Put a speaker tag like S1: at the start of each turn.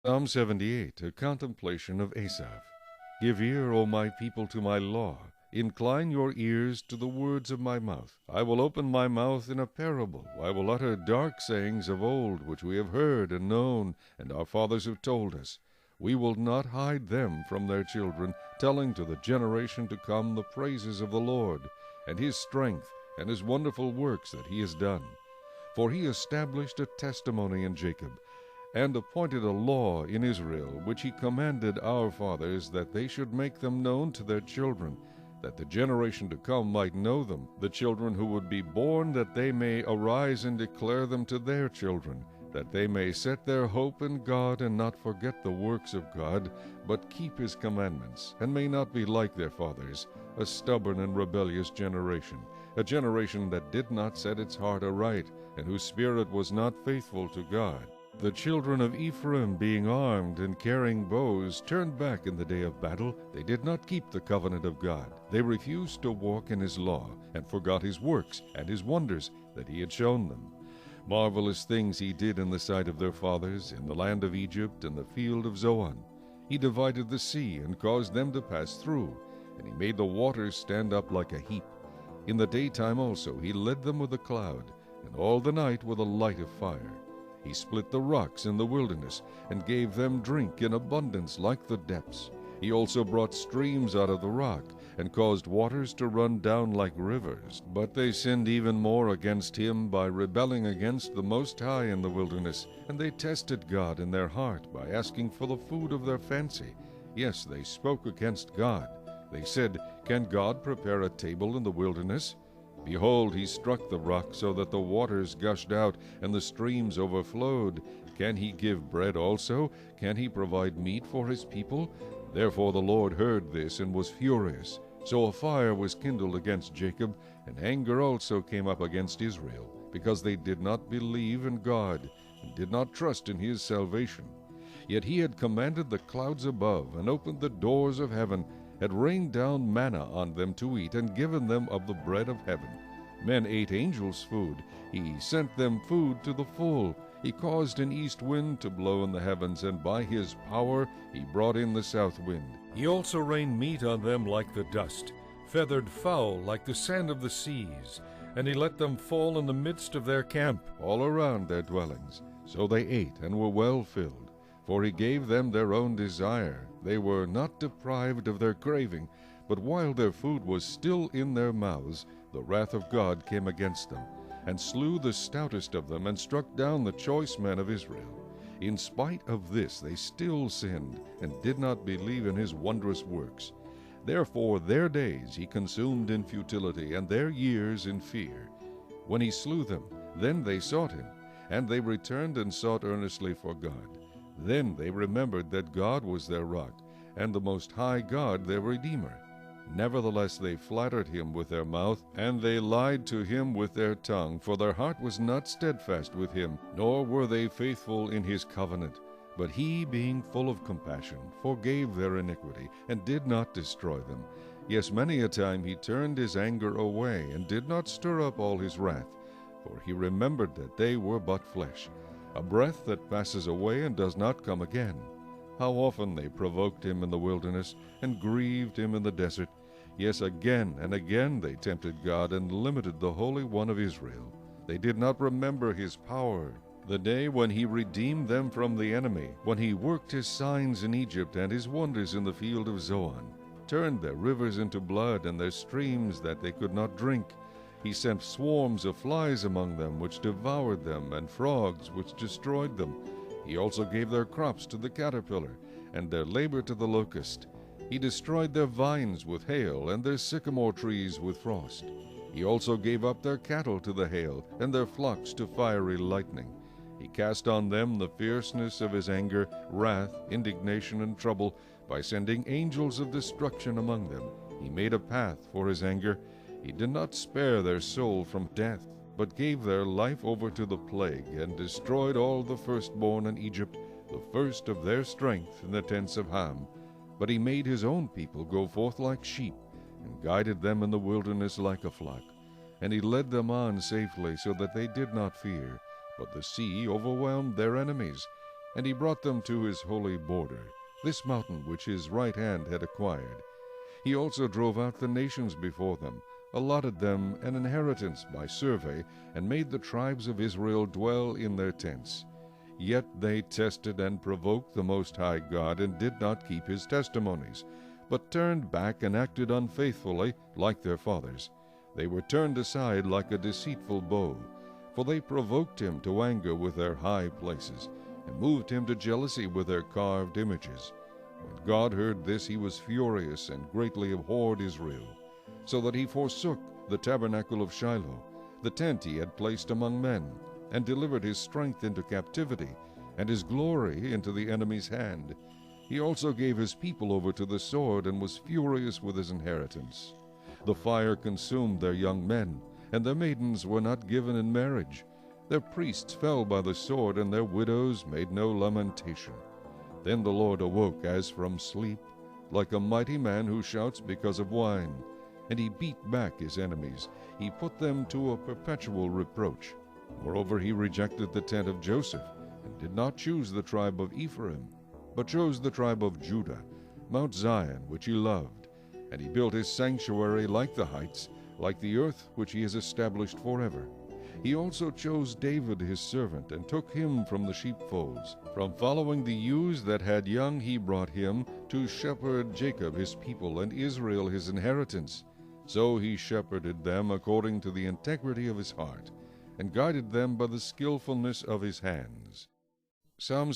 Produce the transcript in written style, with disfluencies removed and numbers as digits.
S1: Psalm 78, a contemplation of Asaph. Give ear, O my people, to my law. Incline your ears to the words of my mouth. I will open my mouth in a parable. I will utter dark sayings of old, which we have heard and known, and our fathers have told us. We will not hide them from their children, telling to the generation to come the praises of the Lord, and his strength, and his wonderful works that he has done. For he established a testimony in Jacob, and appointed a law in Israel, which he commanded our fathers, that they should make them known to their children, that the generation to come might know them, the children who would be born, that they may arise and declare them to their children, that they may set their hope in God, and not forget the works of God, but keep his commandments, and may not be like their fathers, a stubborn and rebellious generation, a generation that did not set its heart aright, and whose spirit was not faithful to God. The children of Ephraim, being armed and carrying bows, turned back in the day of battle. They did not keep the covenant of God. They refused to walk in his law, and forgot his works and his wonders that he had shown them. Marvelous things he did in the sight of their fathers, in the land of Egypt and the field of Zoan. He divided the sea and caused them to pass through, and he made the waters stand up like a heap. In the daytime also he led them with a cloud, and all the night with a light of fire. He split the rocks in the wilderness, and gave them drink in abundance like the depths. He also brought streams out of the rock, and caused waters to run down like rivers. But they sinned even more against him by rebelling against the Most High in the wilderness, and they tested God in their heart by asking for the food of their fancy. Yes, they spoke against God. They said, Can God prepare a table in the wilderness? Behold, he struck the rock so that the waters gushed out, and the streams overflowed. Can he give bread also? Can he provide meat for his people? Therefore the Lord heard this, and was furious. So a fire was kindled against Jacob, and anger also came up against Israel, because they did not believe in God, and did not trust in his salvation. Yet he had commanded the clouds above, and opened the doors of heaven, had rained down manna on them to eat, and given them of the bread of heaven. Men ate angels' food. He sent them food to the full. He caused an east wind to blow in the heavens, and by his power he brought in the south wind. He also rained meat on them like the dust, feathered fowl like the sand of the seas. And he let them fall in the midst of their camp, all around their dwellings. So they ate and were well filled. For he gave them their own desire. They were not deprived of their craving, but while their food was still in their mouths, the wrath of God came against them, and slew the stoutest of them, and struck down the choice men of Israel. In spite of this they still sinned, and did not believe in his wondrous works. Therefore their days he consumed in futility, and their years in fear. When he slew them, then they sought him, and they returned and sought earnestly for God. Then they remembered that God was their rock, and the Most High God their Redeemer. Nevertheless they flattered him with their mouth, and they lied to him with their tongue, for their heart was not steadfast with him, nor were they faithful in his covenant. But he, being full of compassion, forgave their iniquity, and did not destroy them. Yes, many a time he turned his anger away, and did not stir up all his wrath, for he remembered that they were but flesh, a breath that passes away and does not come again. How often they provoked him in the wilderness, and grieved him in the desert. Yes, again and again they tempted God, and limited the Holy One of Israel. They did not remember his power, the day when he redeemed them from the enemy, when he worked his signs in Egypt, and his wonders in the field of Zoan, turned their rivers into blood, and their streams that they could not drink. He sent swarms of flies among them, which devoured them, and frogs, which destroyed them. He also gave their crops to the caterpillar, and their labor to the locust. He destroyed their vines with hail, and their sycamore trees with frost. He also gave up their cattle to the hail, and their flocks to fiery lightning. He cast on them the fierceness of his anger, wrath, indignation, and trouble, by sending angels of destruction among them. He made a path for his anger. He did not spare their soul from death, but gave their life over to the plague, and destroyed all the firstborn in Egypt, the first of their strength in the tents of Ham. But he made his own people go forth like sheep, and guided them in the wilderness like a flock. And he led them on safely, so that they did not fear. But the sea overwhelmed their enemies. And he brought them to his holy border, this mountain which his right hand had acquired. He also drove out the nations before them, allotted them an inheritance by survey, and made the tribes of Israel dwell in their tents. Yet they tested and provoked the Most High God, and did not keep his testimonies, but turned back and acted unfaithfully, like their fathers. They were turned aside like a deceitful bow, for they provoked him to anger with their high places, and moved him to jealousy with their carved images. When God heard this, he was furious, and greatly abhorred Israel, so that he forsook the tabernacle of Shiloh, the tent he had placed among men, and delivered his strength into captivity, and his glory into the enemy's hand. He also gave his people over to the sword, and was furious with his inheritance. The fire consumed their young men, and their maidens were not given in marriage. Their priests fell by the sword, and their widows made no lamentation. Then the Lord awoke as from sleep, like a mighty man who shouts because of wine. And he beat back his enemies. He put them to a perpetual reproach. Moreover, he rejected the tent of Joseph, and did not choose the tribe of Ephraim, but chose the tribe of Judah, Mount Zion, which he loved. And he built his sanctuary like the heights, like the earth which he has established forever. He also chose David his servant, and took him from the sheepfolds. From following the ewes that had young he brought him, to shepherd Jacob his people, and Israel his inheritance. So he shepherded them according to the integrity of his heart, and guided them by the skillfulness of his hands. Psalm